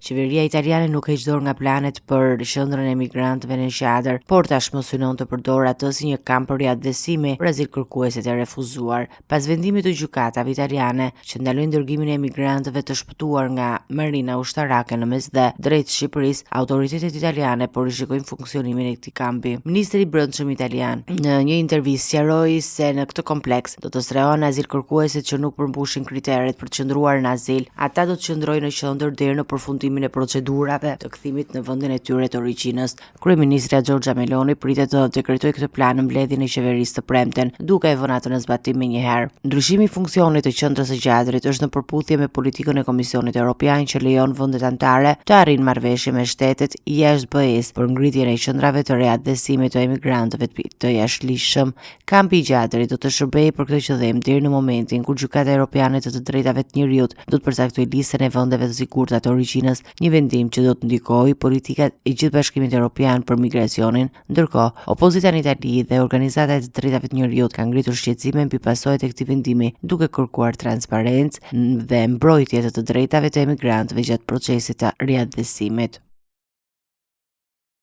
Qeveria italiane nuk heq dorë nga planet për qendrën e emigrantëve në Qadër, por tashmë synon të përdorë atë si një kamp për riaddësimi për azilkërkuesit e refuzuar. Pas vendimit të gjykatave italiane që ndalojnë dërgimin e emigrantëve të shpëtuar nga marina ushtarake në Mesdhe drejt Shqipërisë, autoritetet italiane po rishikojnë funksionimin e këtij kampi. Ministri i Brendshëm italian në një intervistë sqaroi se në këtë kompleks do të strehohen azilkërkuesit që nuk përmbushin kriteret për të qëndruar në azil. Ata do të qëndrojnë në qendër deri në përfundimin e procedurave të kthimit në vendin e tyre të origjinës. Kryeministra Giorgia Meloni pritet të dekretojë këtë plan në mbledhjen e qeverisë të premten, duke e vënë atë në zbatim menjëherë. Ndryshimi i funksionit të qendrës së Gjadrit është në përputhje me politikën e Komisionit Evropian që lejon vendet anëtare të arrijnë marrëveshje me shtetet jashtë BE-s për ngritjen e qendrave të riaddësimit të emigrantëve të jashtëligjshëm. Kampi i Gjadrit do të shërbejë për këtë qëllim deri në momentin kur Gjykata Evropiane të drejtave të njerëzit do të përcaktojë listën e vendeve të sigurta të origjinës, një vendim që do të ndikojë politikat e gjithë Bashkimit Evropian për migracionin. Ndërkohë, opozita në Itali dhe organizatat e drejtave të njerëzit kanë ngritur shqetësime mbi pasojat e këtij vendimi, duke kërkuar transparencë dhe mbrojtje të drejtave të emigrantëve gjatë procesit të riaddësimit.